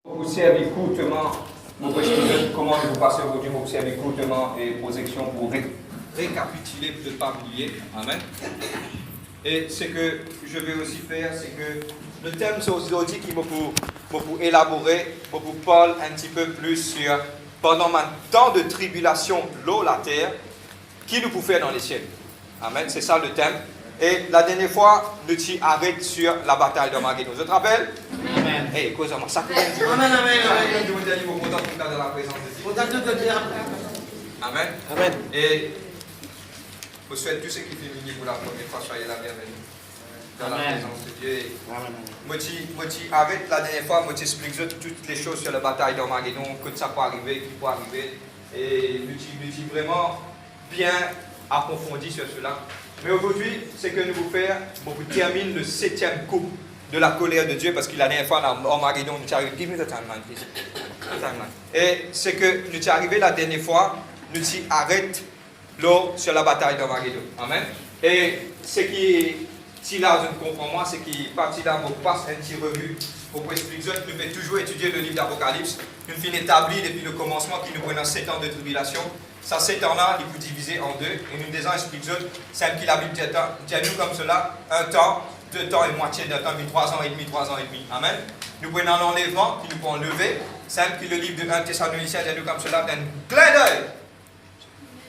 Observez courtement, comment vous passez aujourd'hui, observez courtement et projection pour récapituler, pour ne pas oublier. Amen. Et ce que je vais aussi faire, c'est que le thème aujourd'hui qui m'a pour élaborer, pour parler un petit peu plus sur, pendant un temps de tribulation, l'eau, la terre, qui nous peut faire dans les cieux. Amen, c'est ça le thème. Et la dernière fois, nous t'y arrêtons sur la bataille de Magédon. Je te rappelle? Amen. Hey, cause-moi, ça peut être. Amen, amen, amen. Amen. Et je vous souhaite tous ceux qui finissent pour la première fois, soyez la bienvenue dans la présence de Dieu. Amen. Moi, tu arrête la dernière fois, moi, tu expliques toutes les choses sur la bataille de Magédon, que ça peut arriver, qui peut arriver. Et nous t'y vraiment bien approfondi sur cela. Mais aujourd'hui, ce que nous vous faire, on vous termine le 7e coup de la colère de Dieu, parce que la dernière fois, dans Armageddon, nous sommes arrivés. Give me the timeline, please. Et ce que nous sommes arrivés la dernière fois, nous t'y arrête l'eau sur la bataille d'Armageddon. Amen. Et ce qui, si là, je ne comprends pas, c'est qui parti là, on passe un petit revue pour vous expliquer. Nous devons toujours étudier le livre d'Apocalypse. Nous finissons établi depuis le commencement qui nous prenait 7 ans de tribulation. Ça, 7 ans-là, il peut diviser en deux. Et nous disons, expliquons, c'est un qui la Bible dit à nous comme cela, 1 temps, 2 temps et moitié d'un temps, 3 ans et demi, 3 ans et demi. Amen. Nous prenons un enlèvement qui nous peut enlever. C'est un qui le livre de 1 Thessaloniciens dit à nous comme cela, d'un clin d'œil.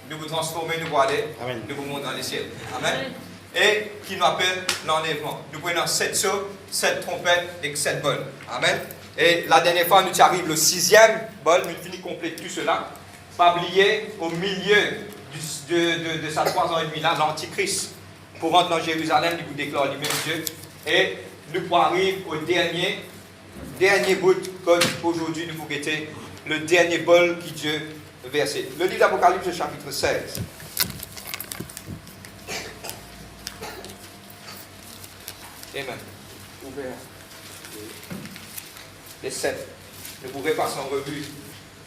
Nous vous transformer, nous vous aller, nous vous monter dans les ciels. Amen. Et qui nous appelle l'enlèvement. Nous prenons 7 sauts, 7 trompettes et 7 bols. Amen. Et la dernière fois, nous arrivons le 6e bol, nous finissons compléter tout cela. Pas oublier, au milieu de sa 3 ans et demi là, l'Antichrist, pour rentrer dans Jérusalem, il vous déclare lui-même Dieu. Et nous arrivons au dernier bout, comme aujourd'hui nous vous guetter, le dernier bol qui Dieu versé. Le livre d'Apocalypse, chapitre 16. Amen. Ouvert. Les 7. Nous pouvons passer en revue.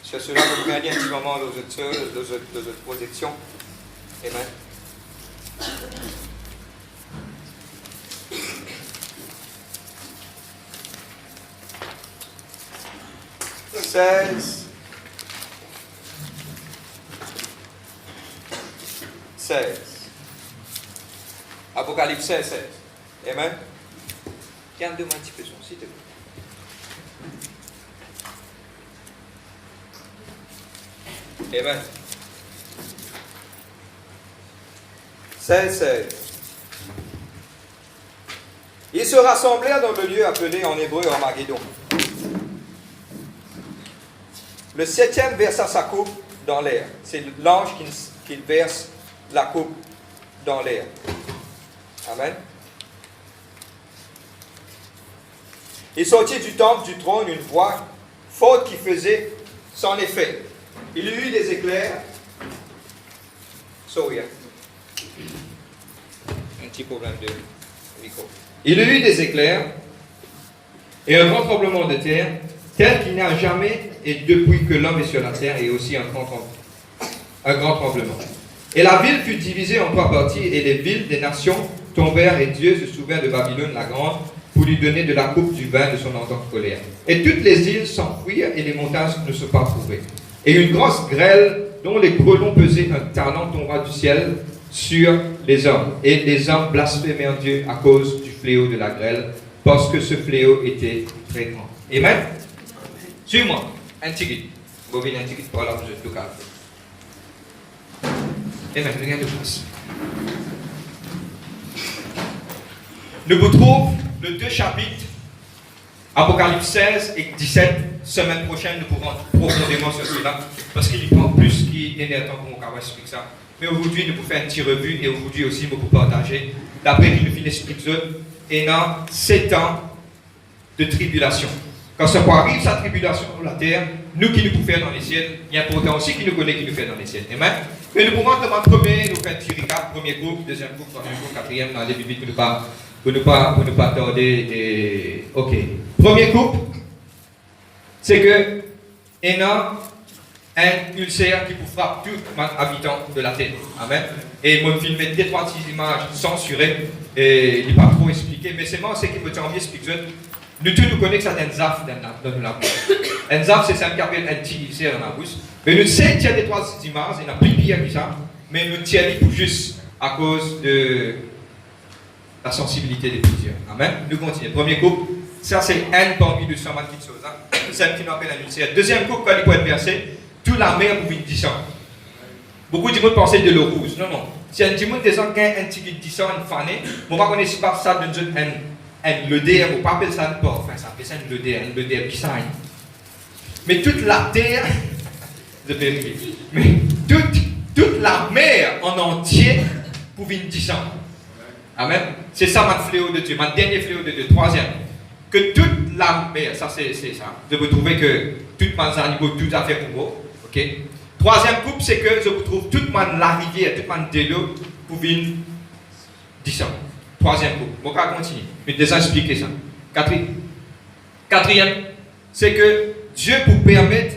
Sur cela, vous prenez un petit moment de votre projection. Amen. Seize. Apocalypse 16. Amen. Calme-moi un petit peu, s'il te plaît. Amen. 16. Ils se rassemblèrent dans le lieu appelé en hébreu Armageddon. Le 7e versa sa coupe dans l'air. C'est l'ange qui verse la coupe dans l'air. Amen. Il sortit du temple du trône une voix forte qui faisait son effet. Il y eut des éclairs. Sorry. Un petit problème de micro. Il y eut des éclairs et un grand tremblement de terre, tel qu'il n'y a jamais et depuis que l'homme est sur la terre, et aussi un grand tremblement. Et la ville fut divisée en 3 parties, et les villes des nations tombèrent, et Dieu se souvint de Babylone la grande, pour lui donner de la coupe du vin de son ardente colère. Et toutes les îles s'enfuirent, et les montagnes ne se pas trouvées. Et une grosse grêle, dont les grelons pesaient un talent, tomba du ciel sur les hommes. Et les hommes blasphémèrent Dieu à cause du fléau de la grêle, parce que ce fléau était très grand. Amen. Suis-moi. Un petit guide. Bobine, un petit guide pour la vous êtes local. Amen. Regardez place. Nous vous trouvons le 2 chapitres, Apocalypse 16 et 17. Semaine prochaine, nous pourrons profondément sur cela, parce qu'il y prend plus qui est temps pour qu'on explique ça. Mais aujourd'hui, nous pouvons faire un petit revue, et aujourd'hui aussi, nous pouvons partager, d'après qu'il nous finit expliquer, et dans 7 ans de tribulation. Quand ça arrive, sa tribulation sur la terre, nous qui nous pouvons faire dans les ciels, il y a pourtant aussi qui nous connaît qui nous fait dans les ciels. Amen. Mais nous pouvons demander premier, nous faire un petit recap, premier groupe, deuxième groupe, troisième groupe, quatrième, dans les vite pour ne pas tarder. Et... Ok. Premier groupe, c'est que il a un ulcère qui vous frappe tout habitant de la terre. Amen. Et moi, je filme des 3 images censurées, et il n'est pas trop expliqué, mais c'est moi, c'est qui me tient envie d'expliquer. Nous tous nous connaissons que c'est un zaf dans la bouche. Un zaf, c'est ça qui appelle un tigre dans la bouche. Mais nous savons qu'il y a des 3 dimanches, il y a plus de que ça, mais nous tiens pour juste à cause de la sensibilité des plusieurs. Amen. Nous continuons. Premier couple, ça c'est un parmi 220 petites choses. Hein. C'est un qui nous appelle un ulcère. Deuxième couple, quand il peut être versé, toute la mer pour 10 ans. Beaucoup de gens pensent de l'eau rouge. Non, non. Si un monde des gens qui a un petit 10 ans, une fanée, on va connaître pas ça d'une zone, un l'EDR, on ne pas appeler ça un port, enfin ça appelle ça un l'EDR qui s'aille. Mais toute la terre, je vais rire, mais toute la mer en entier pour 10 ans. Amen. C'est ça mon fléau de Dieu, mon dernier fléau de Dieu. Troisième, que toute la mer, ça c'est ça. Je vous trouve que toute mes animaux, tout à fait pour vous. Ok. Troisième couple, c'est que je vous trouve toute la rivière, toute mon délo pour 10 ans. Troisième couple. On va continuer. Je vais déjà expliquer ça. Quatrième, c'est que Dieu pour permettre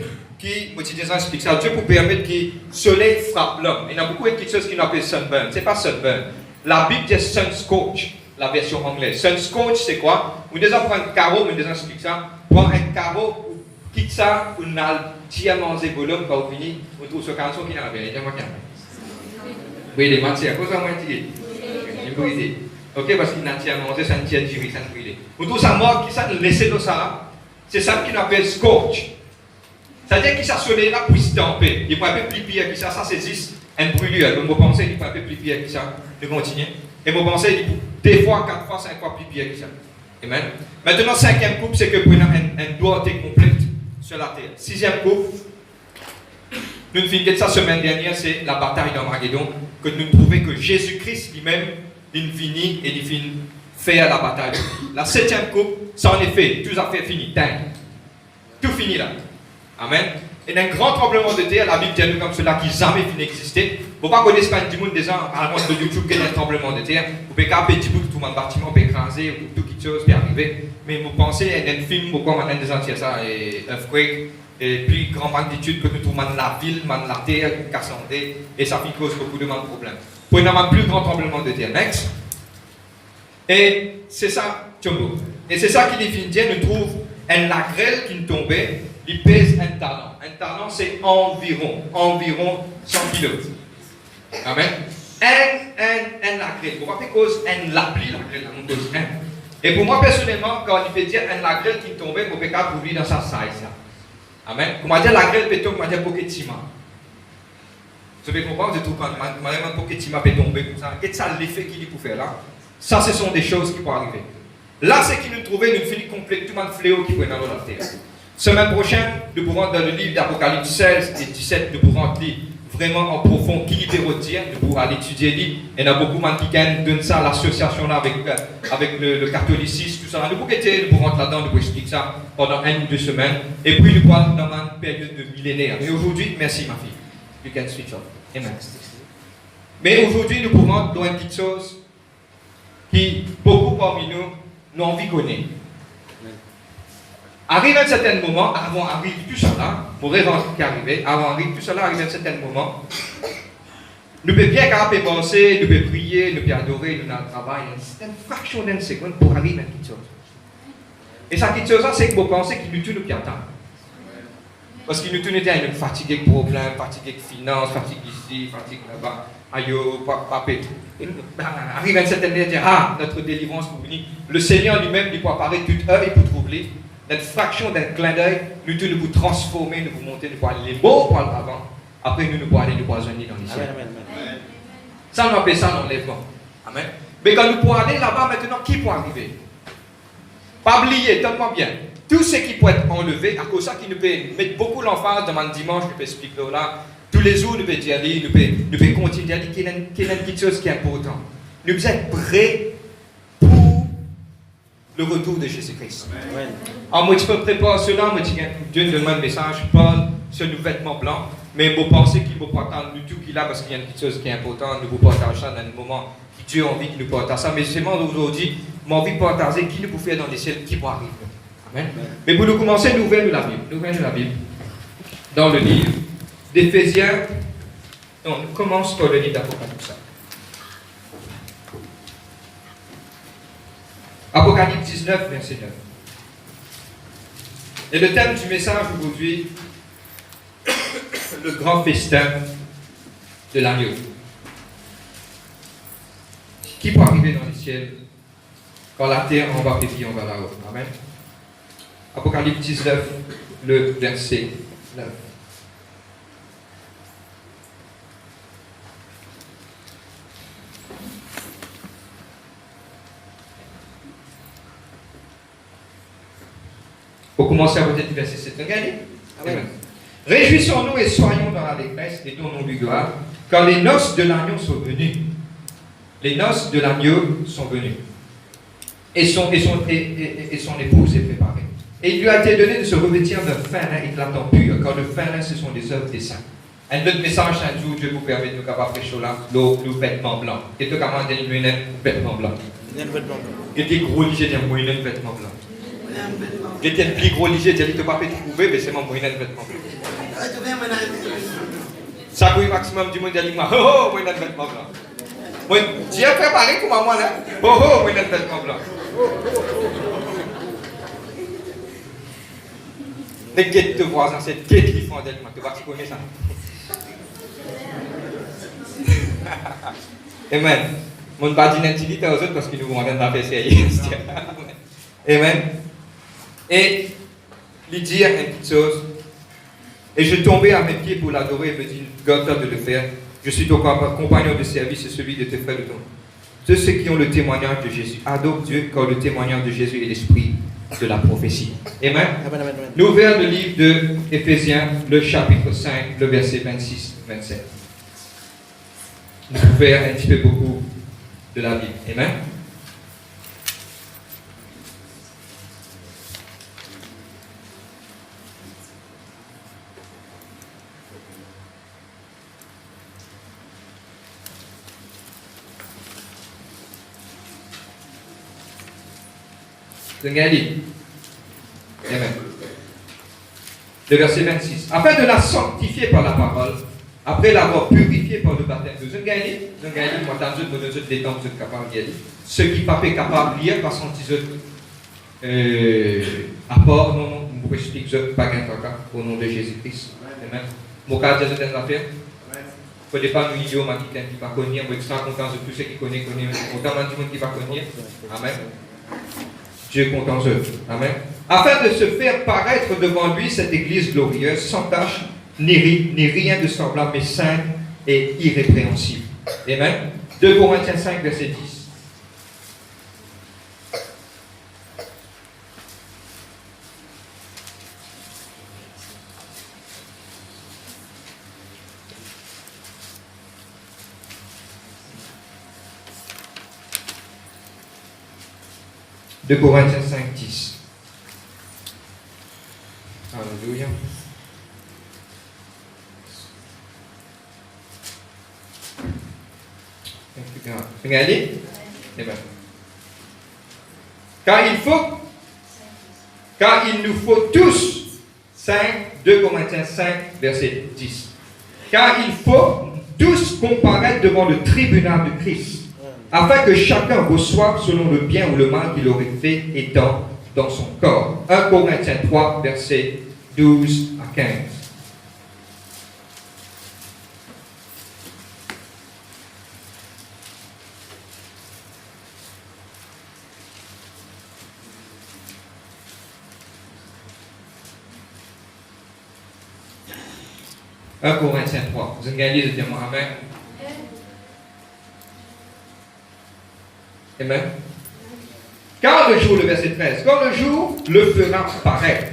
moi je déjà explique ça, Dieu pour permettre que le soleil frappe l'homme. Il y a beaucoup de choses qui appellent sunburn. Ce n'est pas sunburn. La Bible dit sunscorch, la version anglaise. Sunscorch, c'est quoi? Vous déjà prendre un carreau, vous déjà explique ça. Prends un carreau, quitte ça, vous n'allez diamant et volume, quand vous finissez, vous trouvez ce carreau qui est en la oui, les matières, à cause de moi, il est brisé. Ok, parce qu'il n'a pas mangé, ça ne tient pas, ça ne brûle. Vous trouvez ça mort, qui ça laissé dans ça? C'est ça qu'on appelle scorch. C'est-à-dire qu'il s'est soleil là pour se tamper. Il peut un peu plus pire que ça, ça c'est juste une brûlure. Donc, vous pensez qu'il peut un peu plus pire que ça. De continuer. Et vous pensez qu'il peut 2 fois, 4 fois, 5 fois plus pire que ça. Amen. Maintenant, 5e couple, c'est que pour un doigté complète sur la terre. 6e couple, nous finissons de ça semaine dernière, c'est la bataille d'Armageddon, que nous trouvons que Jésus-Christ lui-même, il finit et il finit faire la bataille. La 7e couple, c'est en effet, tout à fait fini. Dingue. Tout fini là. Amen. Et un grand tremblement de terre, la Bible dit nous comme cela qui jamais fini d'exister. Vous ne pouvez pas connaître pas du monde des gens à l'avance de YouTube qu'il y a un tremblement de terre. Vous pouvez pas payer tout le bâtiment peut écraser ou tout quelque chose peut arriver. Mais vous pensez à un film pourquoi on a des entiers ça et earthquake et puis grande magnitude que nous trouvons la ville, la terre, cassandée et ça fait cause beaucoup de problèmes. Pour nous avoir un plus grand tremblement de terre. Next. Et c'est ça, Tchombo. Et c'est ça qui définit Dieu, nous trouve un la grêle qui nous tombait. Il pèse un talent. Un talent, c'est environ 100 kg. Amen. Un la grêle. Vous rappelez cause un l'appli, la grêle, on cause un. Et pour moi, personnellement, quand il fait dire un la grêle qui tombait, vous pouvez pas trouver dans sa size. Amen. Comment dire la grêle peut tomber, comment dire pocket ciment. Vous pouvez comprendre, je trouve quand un pocket ciment peut tomber comme ça. Qu'est-ce que ça l'effet qu'il peut faire là? Ça, ce sont des choses qui peuvent arriver. Là, c'est qu'il nous trouvait, nous finit complètement de fléau qui peut dans la terre. Semaine prochaine, nous pourrons dans le livre d'Apocalypse 16 et 17, nous pourrons lire vraiment en profond qui il peut retirer, nous pourrons aller étudier. Et il y a beaucoup de gens qui donnent ça à l'association là avec le catholicisme, tout ça. Nous pourrons rentrer là-dedans, nous pourrons expliquer ça pendant 1 ou 2 semaines. Et puis nous pourrons dans une période de millénaire. Mais aujourd'hui, merci ma fille. You can switch off. Amen. Mais aujourd'hui, nous pourrons dans une petite chose qui, beaucoup parmi nous, n'ont envie de connaître. Arrive à un certain moment, avant arrive tout cela, mon rêve qui arrive, avant arrive tout cela, arrive à un certain moment, nous pouvons bien capable penser, nous pouvons prier, nous pouvons adorer, nous avons le travail, c'est une fraction d'une seconde pour arriver à quelque chose. Et ça, quelque chose, c'est que vous pensez qu'il nous tue, nous pouvons attendre. Parce qu'il nous tue, nous sommes fatigués de problèmes, fatigués de finances, fatigués ici, fatigués là-bas, aïe, papa. Arrive à un certain moment, dire, notre délivrance pour venir. Le Seigneur lui-même, il peut apparaître toute heure et pour trouver. Notre fraction d'un clin d'œil, nous devons nous transformer, nous vous monter, nous pouvons aller les beaux pour l'avant. Après, nous pouvons aller nous poisonner dans les cieux. Ça, on appelle ça l'enlèvement. Amen. Mais quand nous pouvons aller là-bas maintenant, qui peut arriver? Pas oublier, donne-moi bien. Tout ce qui peut être enlevé, à cause de ça, qui nous peut mettre beaucoup l'emphase dans le dimanche, nous peut expliquer là. Tous les jours, nous pouvons dire, nous pouvons continuer à dire qu'il y a quelque chose qui est important. Nous devons être prêts pour le retour de Jésus-Christ. Alors, moi, je peux préparer cela, moi, Dieu nous demande un message, Paul, sur nos vêtements blancs, mais vous pensez qu'il ne faut pas attendre du tout qu'il a, parce qu'il y a quelque chose qui est important, nous vous partageons ça dans le moment que Dieu a envie de nous partager ça. Mais seulement aujourd'hui, j'ai envie de partager qui nous peut faire dans les ciels, qui peut arriver. Amen. Mais pour nous commencer, nous ouvrons la Bible. Nous ouvrons la Bible. Dans le livre d'Éphésiens, on commence par le livre d'Apocalypse. Apocalypse 19, verset 9. Et le thème du message aujourd'hui, le grand festin de l'agneau. Qui peut arriver dans le ciel quand la terre en bas et puis en bas là-haut? Amen. Apocalypse 19, le verset 9. Pour commencer à voter du verset 7. Regardez. Amen. Réjouissons-nous et soyons dans l'allégresse et donnons lui gloire, car les noces de l'agneau sont venues. Les noces de l'agneau sont venues. Et son épouse est préparée. Et il lui a été donné de se revêtir d'un fin lin éclatant pur, car le fin lin, ce sont des œuvres des saints. Un autre message, un jour, Dieu vous permet de nous capables de prêcher là, le vêtement blanc. Et tu commandes un vêtement blanc. Et tu es gros léger, tu as un vêtement blanc. Et tu es plus gros léger, tu n'as pas fait trouver, mais c'est mon moyen de vêtement blanc. Ça couille maximum du monde, il dit, oh, moyen de vêtement blanc. Moi, Dieu a préparé pour moi là. Oh, moyen de vêtement blanc. Les guettes de voisins, c'est guettes qui font d'elle, tu vas connaître ça. Amen. Mon badi n'intimite aux autres parce qu'ils nous vont dans la faire sérieux. Amen. Et lui dire une petite chose. Et je tombais à mes pieds pour l'adorer et me dit, garde-toi de le faire. Je suis ton compagnon de service et celui de tes frères de ton. Tous ceux qui ont le témoignage de Jésus adorent Dieu car le témoignage de Jésus est l'esprit de la prophétie. Amen. Nous ouvrons le livre de Éphésiens, le chapitre 5, le verset 26-27. Nous pouvons faire un petit peu beaucoup de la Bible. Amen. Amen. Le verset 26. Afin de la sanctifier par la parole, après l'avoir purifiée par le baptême de Zengani, moi, dans une détente, vous êtes capable d'y aller. Ceux qui ne sont pas capables de lire, parce qu'on dit apport, non, vous pouvez expliquer, je ne pas au nom de Jésus-Christ. Amen. Mon cas, je vais l'affaire. Il ne faut pas nous idiots, qui ne pas connaître, moi, extra content de tous ceux qui connaissent, autant de monde qui ne va connaître. Amen. Dieu compte en eux. Amen. Afin de se faire paraître devant lui cette église glorieuse, sans tache, ni rien de semblable, mais sainte et irrépréhensible. Amen. 2 Corinthiens 5, verset 10. De Corinthiens 5, 10. Alléluia. Regardez. Car il nous faut tous, 2 Corinthiens 5, verset 10. Car il faut tous comparaître devant le tribunal de Christ, afin que chacun reçoive selon le bien ou le mal qu'il aurait fait étant dans son corps. 1 Corinthiens 3, versets 12 à 15. « 1 Corinthiens 3. Vous avez gagné de dire Amen. Amen. Car le jour, le verset 13, quand le jour le fera paraître,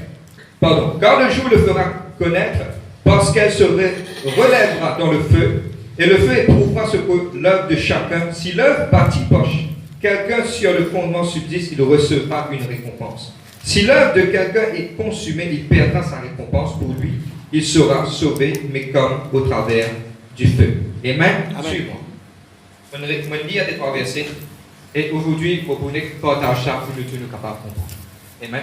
car le jour le fera connaître, parce qu'elle se relèvera dans le feu, et le feu éprouvera ce que l'œuvre de chacun. Si l'œuvre bâtit poche, quelqu'un sur le fondement subsiste, il recevra une récompense. Si l'œuvre de quelqu'un est consumée, il perdra sa récompense pour lui. Il sera sauvé, mais comme au travers du feu. Amen. Suivez-moi. On lit à des trois versets. Et aujourd'hui, il faut qu'on partage ça pour nous tous nous capables de comprendre. Amen.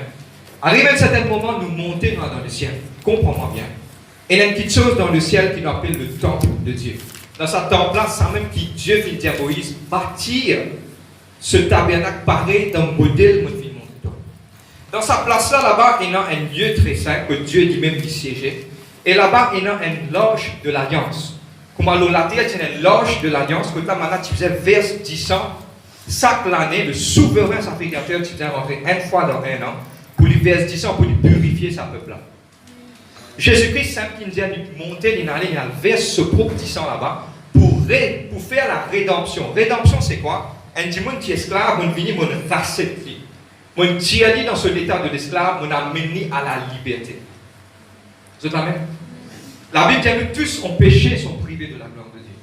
Arrive à un certain moment, nous monter dans le ciel. Comprends-moi bien. Et il y a une petite chose dans le ciel qui nous appelle le temple de Dieu. Dans ce temple-là, c'est même qui Dieu fit dire à Moïse, bâtir ce tabernacle pareil d'un modèle, mon film. Dans sa place là-bas, il y a un lieu très saint que Dieu dit même d'y siéger. Et là-bas, il y a une loge de l'alliance. Comme à l'Olaté, il y a une loge de l'alliance que là, maintenant, tu faisais verse 10 ans. Chaque année, le souverain sacrificateur, tu faisais rentrer une fois dans un an pour lui verser 10 ans, pour lui purifier sa peuple là. Jésus-Christ, simple qui nous dit, monter, il allait verser ce propre 10 ans là-bas pour faire la rédemption. Rédemption, c'est quoi? Un dimanche qui est esclave, on vient, on racette. On tire dans cet état de l'esclave, on amène à la liberté. Vous êtes amen? La Bible dit que tous ont péché et sont privés de la gloire de Dieu.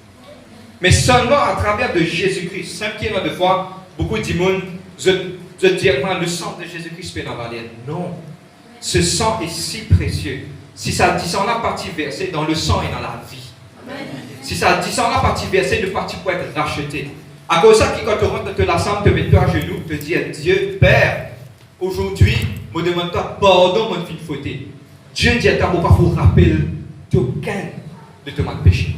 Mais seulement à travers de Jésus-Christ. Cinquième de fois, beaucoup de monde, je dis, le sang de Jésus-Christ peut en valer. Non. Ce sang est si précieux. Si ça dit sang là partie versée, dans le sang et dans la vie. Si ça dit sang là partie versée, de partie pour être racheté. À cause de ça, quand tu rentres dans la chambre, te mets à genoux, te dis, Dieu, Père, aujourd'hui, me demande-toi pardon, mon fils fauté. Dieu dit à toi, pour pas vous rappeler d'aucun de tes péchés.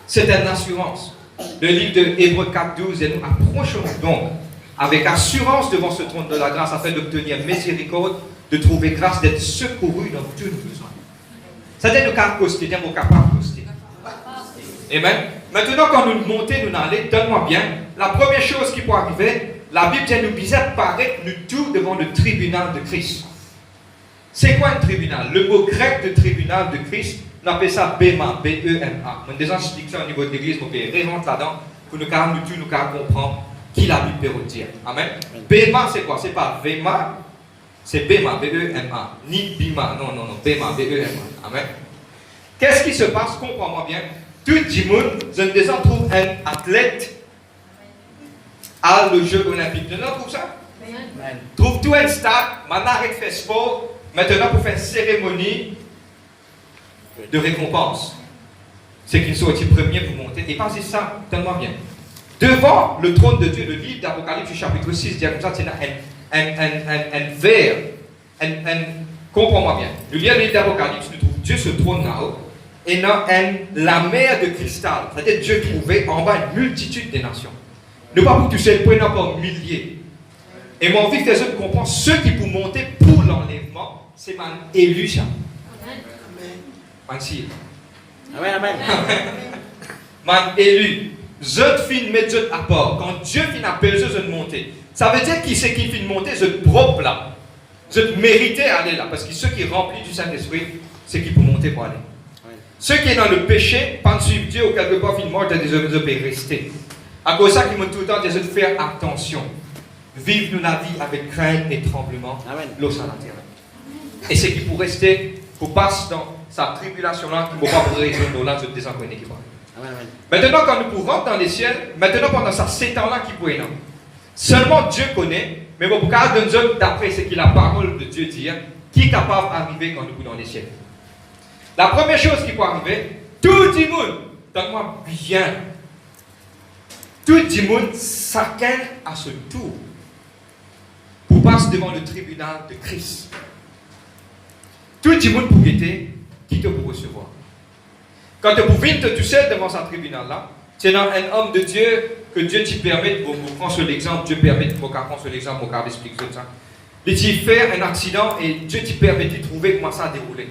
C'est une assurance. Le livre de Hébreux 4:12, et nous approchons donc avec assurance devant ce trône de la grâce afin d'obtenir miséricorde, de trouver grâce, d'être secouru dans tous nos besoins. C'est-à-dire nous capables de poster, nous capables de poster. Amen. Maintenant, quand nous montons, nous allons, donne-moi bien, la première chose qui peut arriver, la Bible dit nous bizarre paraître nous tout devant le tribunal de Christ. C'est quoi un tribunal? Le mot grec de tribunal de Christ, on appelle ça Bema, B-E-M-A. On déjà explique ça au niveau de l'église, pour qu'on rentre là-dedans, pour nous comprendre qui la Bible peut dire. Amen. Bema, c'est quoi? C'est pas Vema, c'est Bema, B-E-M-A. Ni Bima, non, Bema, B-E-M-A. Amen. Qu'est-ce qui se passe? Comprends-moi bien. Tout le monde, je ne déjà trouve un athlète à le jeu olympique. Tu trouves ça? Trouve tout un stade, maintenant arrête de faire sport, maintenant pour faire une cérémonie de récompense. C'est qu'il soit premier pour monter. Et pensez ça, tellement bien. Devant le trône de Dieu, le livre d'Apocalypse chapitre 6 dit comme ça, c'est un verre. Comprends-moi bien. Le livre d'Apocalypse, nous trouve Dieu se trône là-haut. Et dans la mer de cristal, c'est-à-dire Dieu trouvait en bas une multitude des nations. Ne pas pour toucher le point, non pas milliers. Et mon envie que les autres comprennent, ceux qui pour monter pour l'enlèvement, c'est man élu ça. Amen. Amen. Amen. Man élu. Je fin mettre à part. Quand Dieu fin appelle je de monter. Ça veut dire qui c'est qui fin monter, je propre là. Je méritais aller là. Parce que ceux qui remplissent du Saint-Esprit, c'est qui pour monter pour aller. Ceux qui sont dans le péché, pas de suivre Dieu ou quelque part, finalement, des hommes peuvent rester. À cause de ça, qu'ils m'ont tout le temps dit de faire attention. Vivre la vie avec crainte et tremblement, l'eau sur la terre. Et c'est qui pour rester, pour passer dans sa tribulation-là, qui ne va pas pour résoudre là, je te désenconnais qui va. Maintenant, quand nous pouvons rentrer dans les ciels, maintenant pendant ça, 7 ans-là qui pourrait non. Seulement Dieu connaît, mais bon, pour cas de nous, d'après ce que la parole de Dieu dit, qui est capable d'arriver quand nous pouvons dans les ciels. La première chose qui peut arriver, tout le monde, donne-moi bien, tout le monde, chacun à son tour, pour passer devant le tribunal de Christ. Tout le monde pour guetter, qui te pour recevoir. Quand tu venir te tout seul devant ce tribunal-là, c'est un homme de Dieu que Dieu te permet, pour prendre sur l'exemple, Dieu permet de prendre sur l'exemple, pour expliquer ça. Il te fait un accident et Dieu te permet de trouver comment ça a déroulé.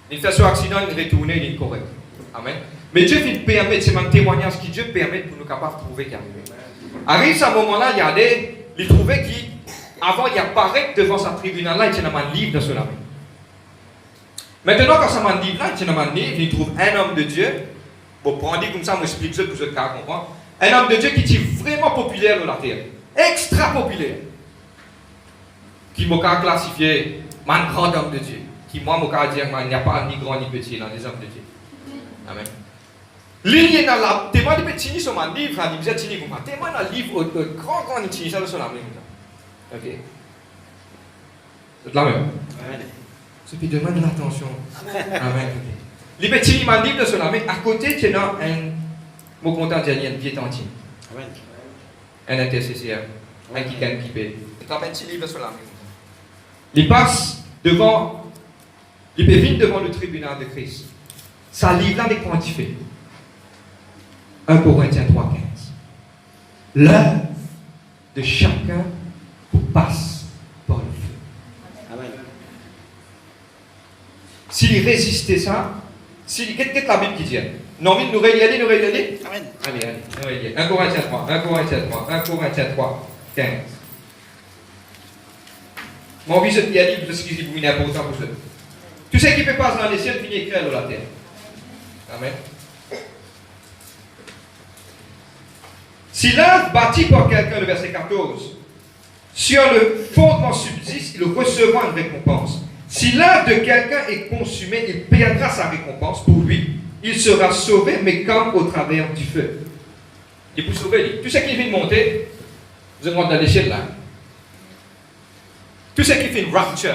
Il fait son accident, il retourne, il est correct. Amen. Mais Dieu permet, c'est un témoignage qui Dieu permet pour nous capables de trouver qu'il arrive à ce moment-là, il y a des, il trouvait qui, avant il apparaît devant ce tribunal-là, il y a un livre dans cela. Maintenant, quand ça m'a livre là, il trouve un homme de Dieu. Bon, pour en dire comme ça, je m'explique ça pour que vous compreniez. Un homme de Dieu qui est vraiment populaire dans la terre. Extra populaire. Qui m'a classifié un grand homme de Dieu. Qui, moi, m'a dire qu'il n'y a pas ni grand ni petit dans les hommes de Dieu. Amen. L'île est dans la. Témoin de petit sur mon livre, il me dit comme ça. Témoin dans le livre, grand ni petit, ça le sur la même. Ok. C'est la même. Amen. Ce qui demande l'attention. Amen. Les petits m'a dit de cela, mais à côté, tu as un mot content de un pied entier. Amen. Un intercesseur. Un qui gagne qui paie. Tu as un petit livre sur la main. Il passe devant. Il peut venir devant le tribunal de Christ. Ça livre là, mais comment tu fais? 1 Corinthiens 3,15. L'œuvre de chacun pour passe s'il résistait ça, qu'est-ce que la Bible qui dit? Non, nous réaliser, nous réaliser. Amen. Allez. 1 Corinthiens 3, 1 Corinthiens 3, 15. Mon vie, il y a dit, parce que vous m'avez important pour ça. Tout ce qui peut passer dans les cieux finit écrit dans la terre. Amen. Si l'œuvre bâtie par quelqu'un, le verset 14, sur le fondement subsiste, il recevra une récompense. Si l'œuvre de quelqu'un est consumée, il perdra sa récompense pour lui. Il sera sauvé, mais comme au travers du feu. Et pour sauver, tout ce qui vient de monter, vous allez dans l'échelle là. Tout ce qui fait une rapture,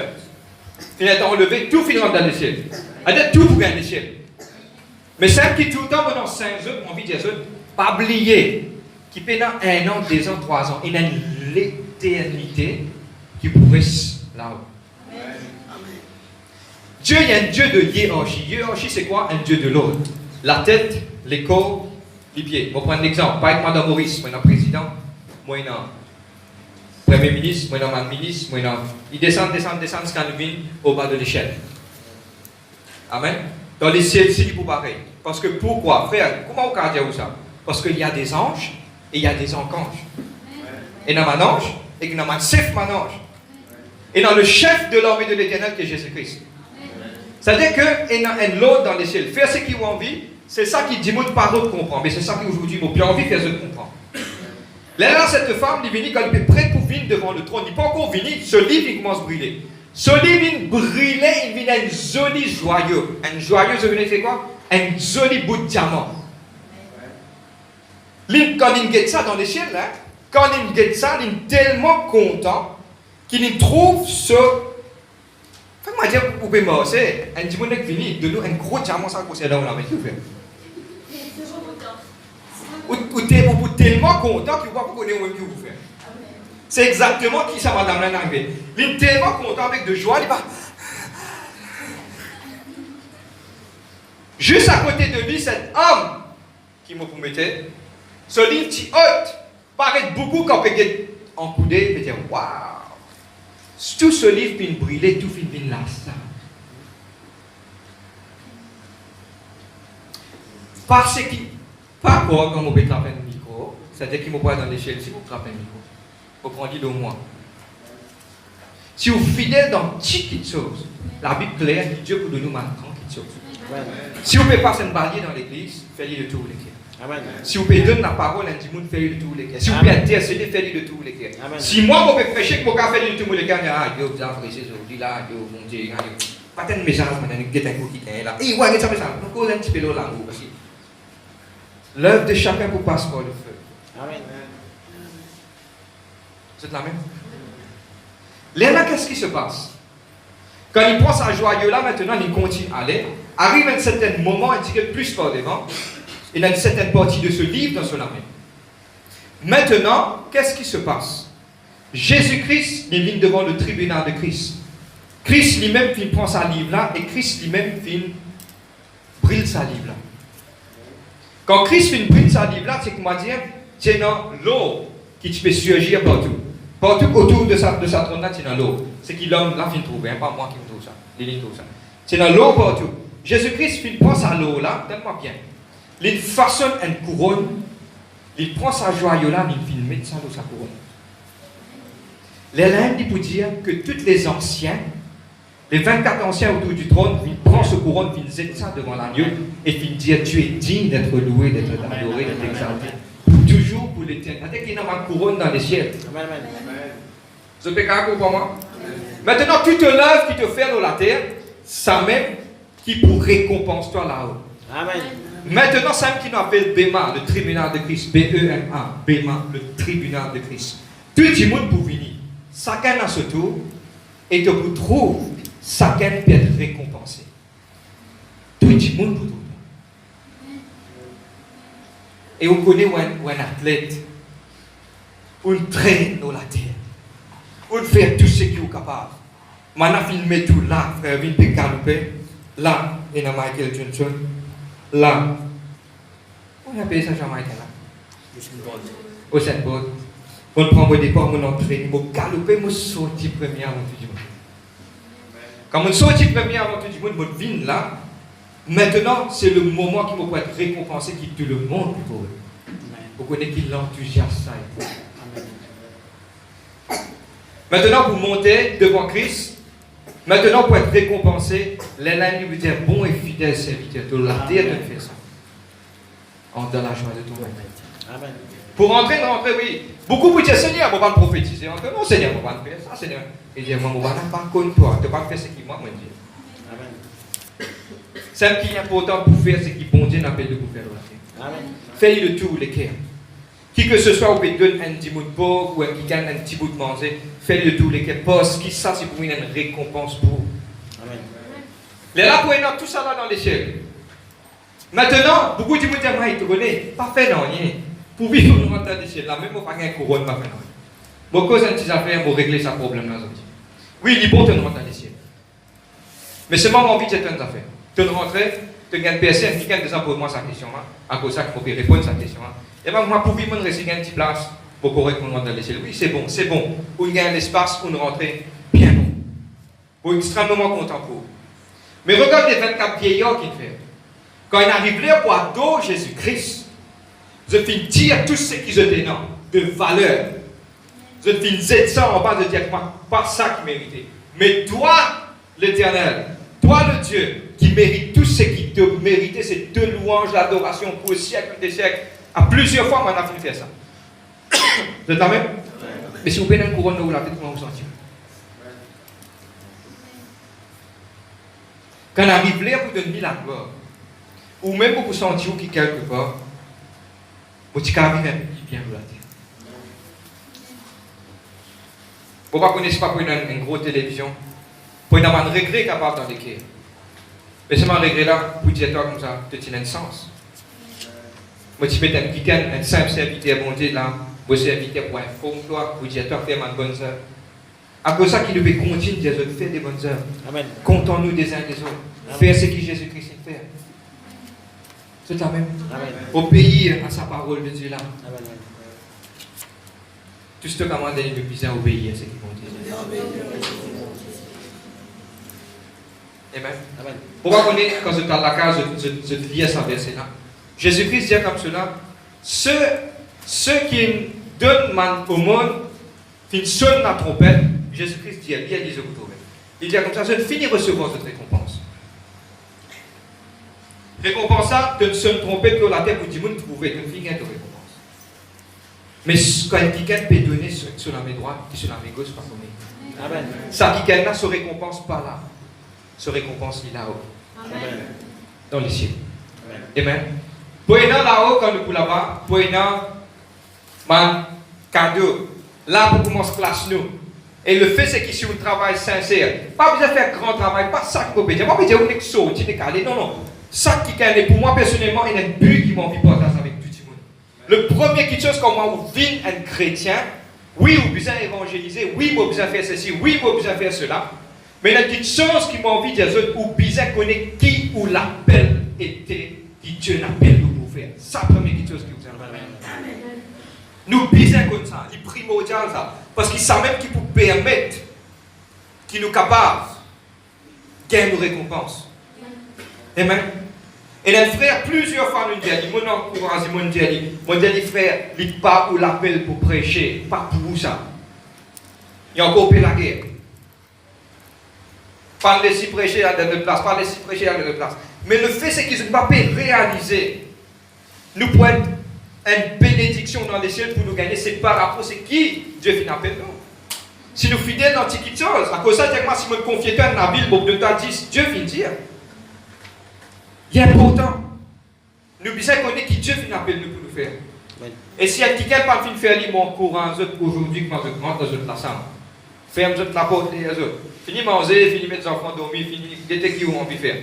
finit d'être enlevé, tout finira dans l'échelle. C'est-à-dire tout pour gagner l'échelle. Mais celle qui tout le temps pendant 5 jours, on vit des autres, pas oublier, qui pendant 1 an, 2 ans, 3 ans, il y a l'éternité qui pourrait là-haut. Dieu est un Dieu de hiérarchie. Hiérarchie, c'est quoi? Un Dieu de l'ordre. La tête, les corps, les pieds. On va prendre un exemple. Par exemple, Madame Maurice, moi, je suis président, moi, je suis Premier ministre, moi, je suis ministre, moi, il descend jusqu'à nous venir au bas de l'échelle. Amen. Dans les ciels, c'est pour pareil. Parce que pourquoi? Frère, comment on peut dire ça? Parce qu'il y a des anges et il y a des anges. Et dans un ange, et dans un chef manange. Et dans le chef de l'armée de l'Éternel qui est Jésus-Christ. C'est-à-dire qu'il y a un lot dans les ciels. Faire ce qu'ils ont envie, c'est ça qui dit mon parole comprend. Mais c'est ça qu'aujourd'hui, mon plus envie de faire ce comprendre. Là, cette femme, elle est venue quand elle est prête pour venir devant le trône. Il n'est pas encore venu, ce livre il commence à brûler. Ce livre il brûle, il vient un joli joyau. Un joyau, ça veut dire quoi? Un joli bout de diamant. Quand il guette ça dans les ciels, là, quand il guette ça, il est tellement content qu'il trouve ce. Faites-moi dire, vous pouvez marcher, un dimanche qui vient de nous, un gros diamant, ça, c'est là où on a mis tout fait. Vous êtes tellement content que vous ne pouvez pas connaître où vous faites. C'est exactement qui ça, madame la arrivé. Il est tellement content avec de joie, il va. Juste à côté de lui, cet homme qui me promettait, ce livre qui haute, paraît beaucoup quand il est encoudé, il dit waouh! Tout ce livre vient brûler, tout vient là. Parce que, pas quoi, quand on peut attraper un micro, c'est-à-dire qu'il me voit dans l'échelle, si vous attrapez un micro, vous prenez de moi. Si vous êtes fidèle dans petites choses, la Bible claire dit Dieu pour nous mettre tranquille choses. Si vous pouvez passer une barrière dans l'église, faites-le de tous les cas. Si vous pouvez donner la parole à un monde, faites-le de tous les cas. Si vous pouvez intercéder, faites-le de tous les cas. Si moi, je peux prêcher que vous pouvez faire de tous les cas, je vous apprécie aujourd'hui là, je vous dis, pas de message, je vais vous un coup qui est là. Et ouais, ça message, nous causons un petit peu de l'amour aussi. L'œuvre de chacun pour passer par le feu. Amen. C'est la même. Là, qu'est-ce qui se passe? Quand il prend sa joyeux là, maintenant, il continue à aller. Arrive à un certain moment, il tire plus par devant. Il a une certaine partie de ce livre dans son armée. Maintenant, qu'est-ce qui se passe? Jésus-Christ, il vient devant le tribunal de Christ. Christ lui-même, il prend sa livre là, et Christ lui-même, il brûle sa livre là. Quand Christ brûle sa livre là, c'est comment dire? C'est dans l'eau qui peut surgir partout. Partout autour de sa trône là, c'est dans l'eau. C'est qui l'homme là, il trouve, hein, pas moi qui me trouve ça. Il trouve ça. C'est dans l'eau partout. Jésus-Christ, il prend sa l'eau là, tellement bien. Il façonne une couronne, il prend sa joyau là, il met ça dans sa couronne. L'Élène dit pour dire que tous les anciens, les 24 anciens autour du trône, ils prennent ce couronne, ils jettent ça devant l'agneau et ils disent tu es digne d'être loué, d'être adoré, d'être exalté. Pour toujours, pour l'éternité. Dès qu'il y a une couronne dans les ciels. Vous avez compris pour moi? Maintenant, toute l'œuvre qui te fait dans la terre, ça même qui pour récompense toi là-haut. Amen. Maintenant, ça qui nous appelle Béma, le tribunal de Christ. B-E-M-A, Béma, le tribunal de Christ. Tout le monde pour venir. Chacun a ce tour. Et tu trouves, chacun peut être récompensé. Tout le monde pour trouver. Et on connaît un athlète. On traîne dans la terre. On fait tout ce qu'il est capable. Maintenant, il met tout là, frère, il peut galoper. Là, il y a Michael Johnson. Là, on a payé ça Jamaïcain là. Au Saint-Paul. On prend mon départ, mon entrée, mon galopé, mon sorti premier avant tout du monde. Quand on sortit premier avant tout du monde, votre vie là, maintenant c'est le moment qui va être récompensé, qui tout le monde pour eux. Vous connaissez qui l'enthousiasme ça. Maintenant, vous montez devant Christ. Maintenant, pour être récompensé, l'ennemi vous dit bon et fidèle serviteur. Tu l'as dit de faire ça. En dans la joie de ton maître. Pour rentrer, oui. Beaucoup vous disent Seigneur, on va pas prophétiser. Non, Seigneur, on va pas faire ça, Seigneur. Et dire, moi, on va pas contre toi. Tu vas pas faire ce qui moi, moi, dis. Ce qui est important pour faire, c'est que bon Dieu n'appelle de vous faire la terre. Faites de tout les cœurs. Qui que ce soit, vous pouvez donner un petit bout de pauvre ou qui gagne un petit bout de manger, faites de tous les cas. Parce que ça, c'est pour une récompense pour vous. Amen. Les là, pour tout ça là dans les ciels. Maintenant, beaucoup de gens disent, moi, il te connaît, pas fait rien. Pour vivre dans les ciels, là, même pas un couronne, pas fait rien. Bon, cause un petit affaire pour régler ce problème là. Oui, il est bon de rentrer dans les ciels. Mais seulement envie de cette affaire. Tu rentrer, tu gagnes PSN, qui gagne déjà pour moi sa question, à cause de ça qu'il faut répondre à sa question. Et bien, moi, pour vivre, je reste une petite place pour correctement dans les ciels. Oui, c'est bon, c'est bon. Pour gagner l'espace, pour nous rentrer bien bon. Pour extrêmement content pour vous. Mais regarde les 24 vieillards qu'il fait. Quand il arrive là pour adorer Jésus-Christ, je finis dire tout ce qu'ils ont de valeur. Je finis dire ça en bas de dire pas ça qui méritait. Mais toi, l'Éternel, toi le Dieu, qui mérite tout ce qui te méritait, c'est de louanges, l'adoration pour le siècle des siècles. À plusieurs fois, on a fini de faire ça. Vous êtes là même? Mais si vous prenez une couronne de la tête, comment vous sentez? Quand on arrive là, vous donnez la gloire. Ou même vous sentez qui quelque part, vous dites qu'il même bien de la terre. Vous ne connaissez pas pour une grosse télévision, pour une amende regret capable dans les cœurs. Mais seulement regret là, vous dites comme ça, tu tiens un sens. Moi, tu mets un week-end, un simple serviteur bon Dieu là, vous serviteur pour un faux toi, vous dites, toi, fais une bonne œuvre. À cause de ça, qu'il devait continuer de faire des bonnes œuvres. Amen. Comptons-nous des uns des autres. Amen. Faire ce que Jésus-Christ fait. C'est la même. Amen. Obéir à sa parole de Dieu là. Amen. Tout ce que commande est de bien obéir à ce qu'il dit. Amen. Amen. Pourquoi on est, quand je parle de la case, je lis à ce verset là. Jésus-Christ dit comme cela, ceux qui donnent au monde, qui sonnent la trompette, Jésus-Christ dit, il dit, il dit comme ça, je ne finis de recevoir cette récompense. Récompense ça, de sonne trompette que la terre pour dire, vous trouvez, de finis de récompense. Mais quand quelqu'un peut donner sur la main droite et sur la main gauche, pas comme Amen. Ça, quelqu'un se récompense pas là, se récompense là-haut. Amen. Dans les cieux. Amen. Pour aller là-haut, quand nous là-bas, pour aller un cadeau, là pour commencer classe nous. Et le fait c'est que si vous travaillez sincère, pas besoin de faire grand travail, pas ça qui peut dire. Moi, je dire, on est sorti de calé. Non, non. Ça qui est pour moi personnellement, il y a un but qui m'a envie de partager avec tout le monde. Le premier qui chose, quand moi, vous vivez un chrétien, oui, vous besoin évangéliser, oui, vous besoin faire ceci, oui, vous besoin faire cela. Mais il y a une chose qui m'a envie de dire, vous besoin connaître qui ou l'appel était, qui Dieu n'appelle nous pour faire. Ça, la première chose qui vous a nous besoin comme ça, c'est primordial ça. Parce qu'il sait même qu'il peut permettre, qu'il nous capable de gagner nos récompenses. Amen. Et les frères, plusieurs fois, nous disent, mon encourage, mon dit, frère, il n'y a pas où l'appel pour prêcher, pas pour ça. Il y a encore la guerre. Pas de laisser prêcher à d'autres places, pas de laisser prêcher à d'autres places. Mais le fait, c'est qu'ils ne peuvent pas réaliser. Nous pouvons être une bénédiction dans les cieux pour nous gagner, c'est par rapport à qui Dieu finit appelle nous. Si nous fidèles dans quelque chose, à cause de ça, moi, si je me confie dans la Bible, de Dieu finit dire. Il est important. Nous besoin connaître qui Dieu finit appelle nous pour nous faire. Oui. Et si quelqu'un n'a pas fini de faire mon courant aujourd'hui, quand je rentre dans une place, ferme la porte les autres. Fini manger, fini mettre les enfants dormir, fini d'été qui ont envie de faire.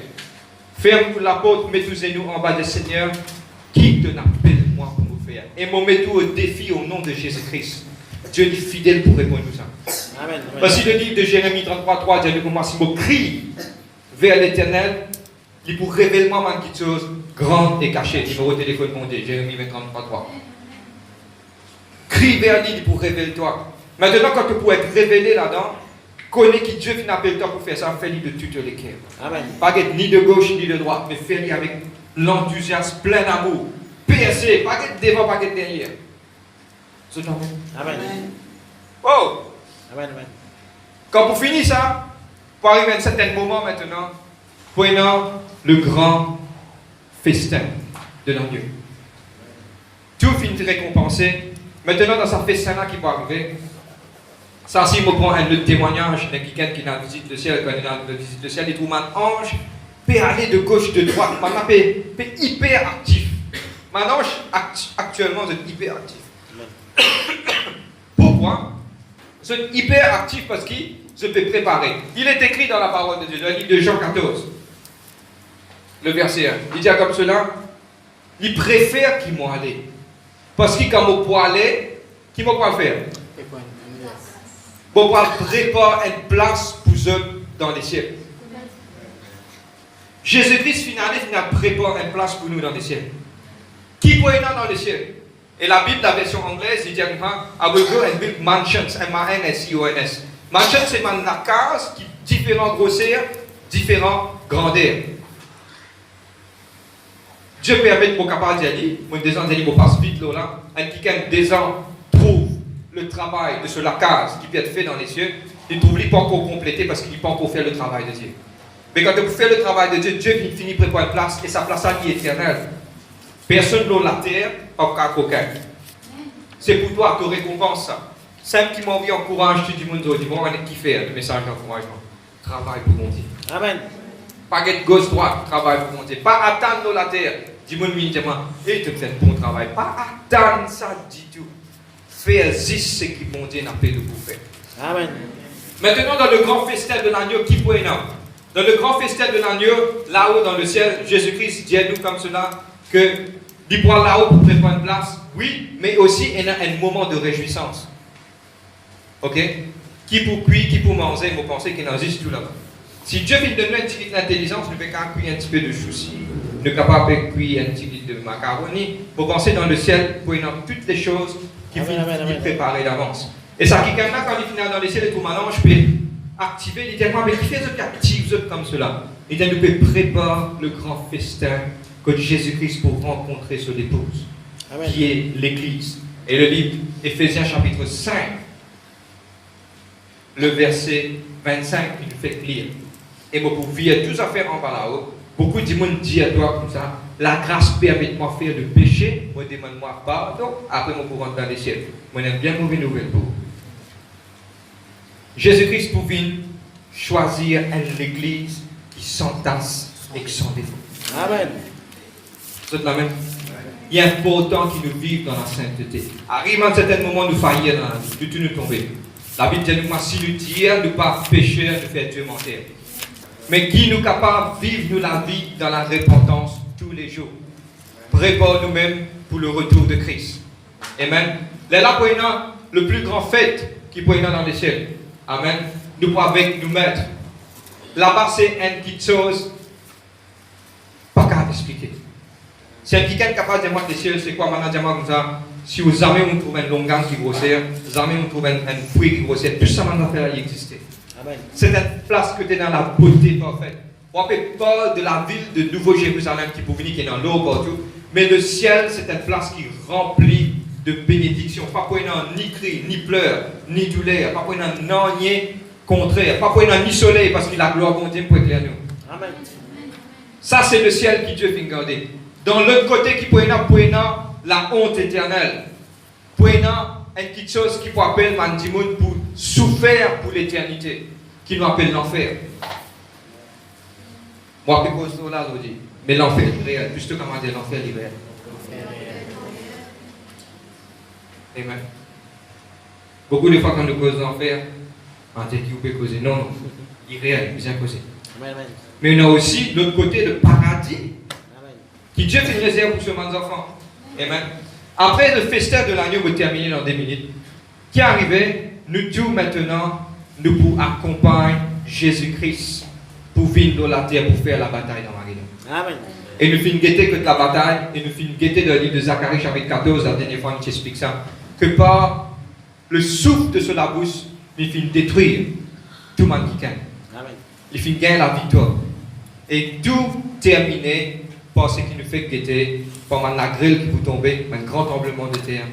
Ferme la porte, mettez-nous en bas du Seigneur, qui te n'appelle moi pour nous faire. Et moi mets tout au défi au nom de Jésus-Christ. Dieu est fidèle pour répondre à ça. Amen. Voici le livre de Jérémie 33, Dieu commence à crie vers l'Éternel. Il pour révéler moi quelque chose grande et cachée. Numéro de téléphone monté, Jérémie 33, 3. Crie vers lui pour révéler toi. Maintenant, quand tu peux être révélé là-dedans, connais qui Dieu finit appelle toi pour faire ça, fais-le de toutes les cœurs. Amen. Pas être ni de gauche ni de droite, mais fais-le avec l'enthousiasme, plein d'amour. Percé, pas être devant, pas être derrière. C'est tout. Amen. Oh! Amen. Amen. Quand vous finissez ça, pour arriver à un certain moment maintenant, prenons le grand festin de l'agneau. Tout finit récompensé. Maintenant, dans ce festin-là qui va arriver, ça, si je prends un autre témoignage de quelqu'un qui a visité le ciel, quand il a visité le ciel, il trouve un ange, peut aller de gauche, de droite. Maintenant, peut hyper actif. Mon ange, actuellement, est hyper actif. Pourquoi? C'est hyper actif parce qu'il se peut préparer. Il est écrit dans la parole de Dieu, dans le livre de Jean 14, le verset 1. Il dit comme cela, il préfère qu'il m'en aller. Parce que quand on peut aller, qui va pas faire? On va préparer une place pour eux dans les cieux. Jésus-Christ finalement prépare une place pour nous dans les cieux. Qui peut aller dans les cieux? Et la Bible, la version anglaise, il dit I will go and build mansions, M-A-N-S-I-O-N-S. Mansions, c'est une case qui différentes grosseurs, différentes grandeurs. Dieu permet de capable d'y aller, moi des ans d'y aller, passe vite là, et quelqu'un des ans trouve le travail de ce la case qui peut être fait dans les cieux, il trouve pas encore complété parce qu'il n'a pas encore fait le travail de Dieu. Mais quand vous faites le travail de Dieu, Dieu finit par préparer une place et sa place est éternelle. Personne dans la terre, pas aucun. C'est pour toi que tu récompenses ça. Celle qui m'a envie encourage, tu dis mon Dieu, dis-moi, on est qui fait le message d'encouragement. Travail pour mon Dieu. Amen. Pas être gauche droite, travail pour mon Dieu. Pas attendre dans la terre. Dis-moi, dis-moi, et tu fais un bon travail. Pas attendre ça du tout. Faire juste ce que mon Dieu n'a pas de vous faire. Amen. Maintenant, dans le grand festin de l'agneau, qui peut être dans le grand festin de l'agneau, là-haut dans le ciel, Jésus-Christ dit à nous comme cela que il prend là-haut pour préparer une place, oui, mais aussi il y a un moment de réjouissance. Ok? Qui pour cuire, qui pour manger, vous pensez qu'il en existe tout là-bas. Si Dieu veut donner un petit litre d'intelligence, ne fait qu'à cuire un petit peu de chouci, ne capable de cuire un petit litre de macaroni, vous pensez dans le ciel, pour y avoir toutes les choses qui finissent préparées d'avance. Et ça, quelqu'un là, quand il finit dans le ciel, et tout maintenant, je peux activer, il dit, mais qui fait ce active comme cela? Il dit, nous pouvons préparer le grand festin que Jésus-Christ pour rencontrer son épouse, qui est l'Église. Et le livre Éphésiens chapitre 5, le verset 25, il nous fait lire. Et moi, pour vivre tous affaires en bas là-haut, beaucoup de monde dit à toi comme ça, la grâce permet de moi faire le péché, moi demande-moi pardon, après moi pour rentrer dans les cieux. Moi j'ai bien mauvaise nouvelle pour vous. Jésus-Christ pour venir choisir l'Église qui s'entasse et qui s'en défaut. Amen. C'est la même. Il est important qu'il nous vive dans la sainteté. Arrive à un certain moment, nous faillir dans la vie, de tout nous tomber. La Bible dit, nous, si nous disons, nous pas pécheurs, nous faire Dieu mentir. Mais qui nous capable de vivre nous la vie dans la repentance tous les jours. Prépare nous-mêmes pour le retour de Christ. Amen. Là, pour le plus grand fête qui peut dans les cieux. Amen. Nous pouvons avec nous mettre. Là-bas, c'est une petite chose, pas qu'à expliquer. C'est quelqu'un capable de dire, moi, les cieux, c'est quoi, maintenant, comme ça. Si vous avez on trouve un longan qui grossit, vous avez on trouve un fruit qui grossit, tout ça, maintenant, faire y exister. C'est une place que tu es dans la beauté parfaite. On ne peut pas de la ville de Nouveau-Jérusalem qui peut venir, qui est dans l'eau partout, mais le ciel, c'est une place qui est remplie de bénédictions. Pas pour ni cri, ni pleurs, ni douleur, pas pour non, ni contraire, pas pour ni soleil, parce que la gloire de Dieu pour éclairer nous. Amen. Ça, c'est le ciel qui Dieu fait garder. Dans l'autre côté, qui peut la honte éternelle. Pour une petite chose qui peut appeler Mandimoun pour souffrir pour l'éternité, qui nous appelle l'enfer. Moi, je cause là, je dis, mais l'enfer est réel. Juste comment dire, l'enfer est réel. Amen. Beaucoup de fois, quand nous causons l'enfer, on dit qu'il peut causer. Non, non, il est réel, il est causé. Mais on a aussi l'autre côté, le paradis, qui Dieu fait une réserve pour ce monde enfants. Amen. Après le festin de l'agneau, vous terminez dans 2 minutes. Qui est arrivé, nous tous maintenant, nous pour accompagner Jésus-Christ pour venir dans la terre pour faire la bataille dans la Amen. Et nous finissons guetter que de la bataille, et nous finissons guetter dans le livre de Zacharie, chapitre 14, la dernière fois, nous explique ça, que par le souffle de ce labousse, nous finissons détruire tout le monde qui gagne. Il finit gagner la victoire. Et tout terminé par ce qui nous fait guetter, par la grêle qui vous tomber, un grand tremblement de terre.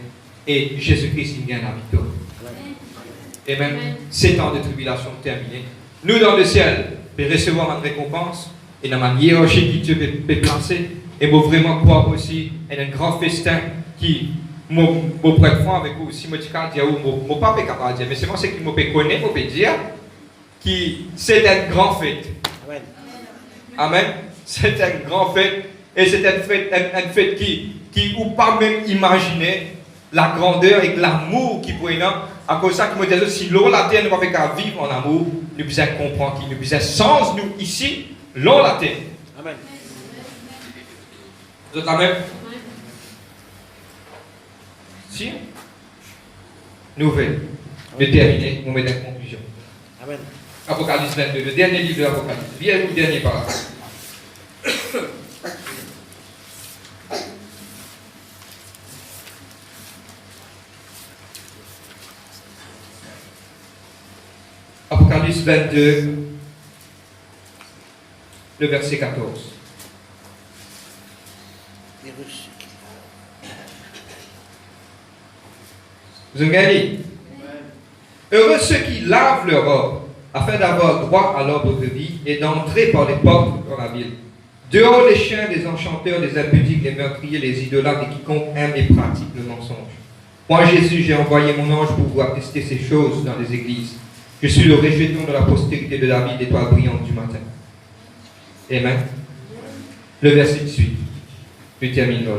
Et Jésus-Christ, il gagne la victoire. Et même 7 ans de tribulation terminés. Nous, dans le ciel, nous recevons une récompense et dans une hiérarchie qui Dieu peut placer. Et moi, vraiment croire aussi à un grand festin qui, mon prêtre avec vous, si je dis mon papa est capable de dire, mais c'est moi ce qui me connaît, je peux dire, qui c'est une grande fête. Amen. Amen. C'est une grande fête. Et c'est une fête qui ou pas même imaginer la grandeur et l'amour qui pourrait avoir. À cause de ça, qui me dit, si l'on la terre ne va pas qu'à vivre en amour, nous devons comprendre qu'il nous devons sens nous ici, l'on la terre. Amen. Vous êtes la même? Si? Nouvelle. De terminer, on met la conclusion. Amen. Apocalypse 22, le dernier livre de l'Apocalypse. Viens le dernier paragraphe. Apocalypse 22, le verset 14. Vous avez gagné. Heureux ceux qui lavent leur robe, afin d'avoir droit à l'ordre de vie et d'entrer par les portes dans la ville. Dehors les chiens, les enchanteurs, les impudiques, les meurtriers, les idolâtres et quiconque aime et pratique le mensonge. Moi, Jésus, j'ai envoyé mon ange pour vous attester ces choses dans les églises. Je suis le rejeton de la postérité de David, étoile brillante du matin. Amen. Le verset 18. Je termine là.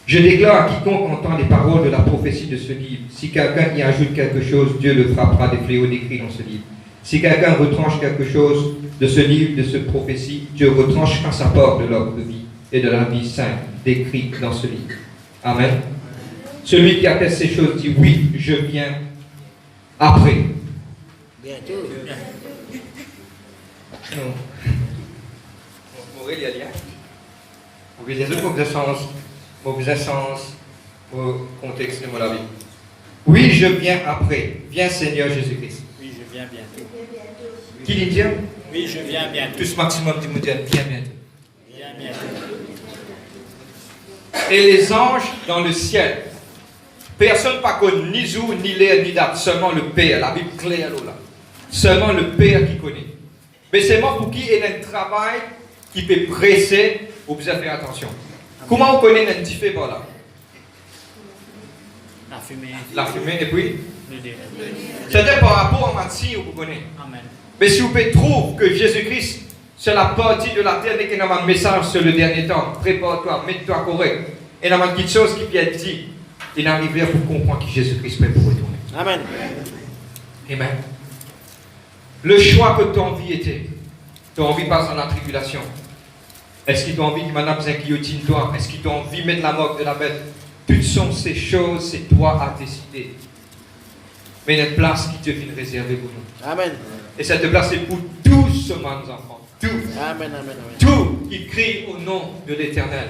Je déclare à quiconque entend les paroles de la prophétie de ce livre. Si quelqu'un y ajoute quelque chose, Dieu le frappera des fléaux décrits dans ce livre. Si quelqu'un retranche quelque chose de ce livre, de cette prophétie, Dieu retranchera sa part de l'ordre de vie et de la vie sainte décrite dans ce livre. Amen. Celui qui atteste ces choses dit oui, je viens après. Bientôt. Non. Il y a lien. Vous avez des sens, au contexte de mon vie. Oui, je viens après. Viens Seigneur Jésus-Christ. Oui, je viens bientôt. Qui dit dire? Oui, je viens bientôt. Tous maximum dit me dire, viens bientôt. Viens bientôt. Et les anges dans le ciel. Personne pas connu ni jour, ni l'air, ni date. Seulement le Père. La Bible claire là. Seulement le Père qui connaît. Mais c'est moi pour qui il y a un travail qui peut presser, vous devez faire attention. Comment on connaît un petit fait par là? La fumée. La fumée et puis? Le délai. C'est-à-dire par rapport à Matthieu, vous connaissez. Amen. Mais si vous pouvez trouver que Jésus-Christ, c'est la partie de la terre dès qu'il y a un message sur le dernier temps, prépare-toi, mets-toi correct. Et il y a une petite chose qui vient dire, il arriverait pour comprendre que Jésus-Christ peut pour retourner. Amen. Amen. Le choix que tu as envie était, tu as envie de passer dans la tribulation. Est-ce qu'il t'a envie de madame guillotine toi? Est-ce qu'il t'a envie de mettre la mort de la bête? Toutes sont ces choses, c'est toi à décider. Mais il y a une place qui te vient réserver pour nous. Amen. Et cette place est pour tous ce monde, enfants. Tous. Amen, amen, amen. Tous qui crient au nom de l'Éternel.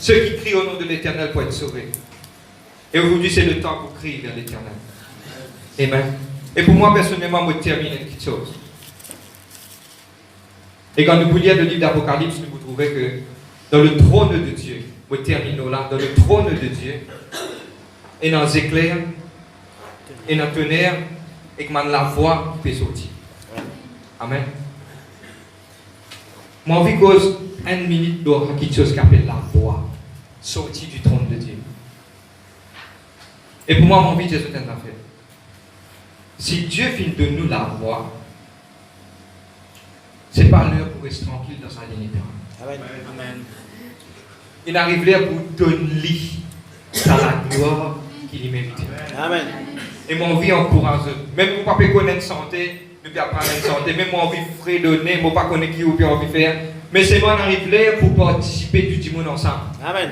Ceux qui crient au nom de l'Éternel pour être sauvés. Et aujourd'hui, c'est le temps pour crier vers l'Éternel. Amen. Et pour moi, personnellement, je termine une petite chose. Et quand nous lisons le livre d'Apocalypse, nous trouvons que dans le trône de Dieu, nous terminons là, dans le trône de Dieu, et dans les éclairs, et dans le tonnerre, et que la voix peut sortir. Amen. Moi, envie cause une minute d'or quelque chose qui appelle la voix, sortie du trône de Dieu. Et pour moi, mon envie de dire une affaire. Si Dieu finit de nous la voix, ce n'est pas l'heure pour rester tranquille dans sa ligne éternelle. Amen. Il arrive l'heure pour donner à la gloire qu'il y mérite. Amen. Et mon vie encourage. Même pour ne pas connaître santé, ne pas apprendre une santé, même mon envie fredonner, ne pas connaître qui ou bien envie faire. Mais c'est moi qui arrive l'heure pour participer du dimanche ensemble. Amen.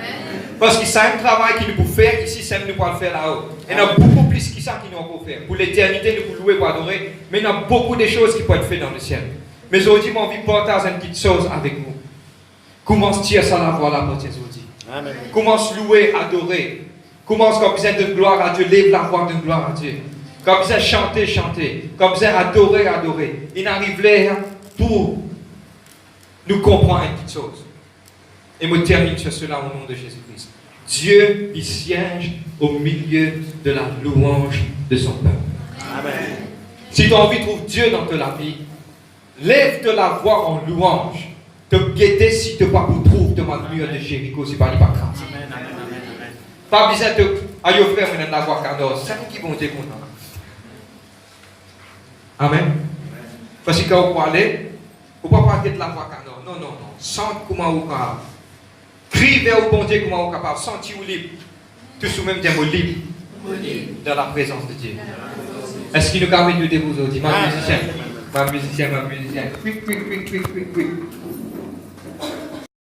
Parce que c'est un travail qu'il nous peut faire ici, c'est nous pour le faire là-haut. Et il y a beaucoup plus que ça qu'il nous peut faire. Pour l'éternité, nous pouvons louer pour adorer, mais il y a beaucoup de choses qui peuvent être faites dans le ciel. Mais aujourd'hui, mon envie de partager une petite chose avec vous. Commence à tirer ça la voix là pour aujourd'hui. Commence à louer, adorer. Commence quand vous êtes de gloire à Dieu, lève la voix de gloire à Dieu. Comme ça, chanter, chanter. Comme ça, adorer, adorer. Il arrive là pour nous comprendre une petite chose. Et je termine sur cela au nom de Jésus-Christ. Dieu, il siège au milieu de la louange de son peuple. Amen. Si tu as envie de trouver Dieu dans ta vie, lève de la voix en louange. Te guetter si tu n'as pas pour trouver de ma mur de Jéricho, c'est pas grave. Amen, amen, amen, amen. Pas besoin de aïe frère, on a la voix canor. C'est nous qui vont dire content. Amen. Parce que quand vous parlez, vous ne pouvez pas de la voix canor. Non, non, non. Sente comment vous parlez. Crie vers le bon Dieu comment vous capable. Sentez-vous libre. Tous vous même des mots libres. Dans la présence de Dieu. Est-ce qu'il nous permet de nous déposer aujourd'hui? Ma musicien. Quick, quick, quick, quick, quick, quick.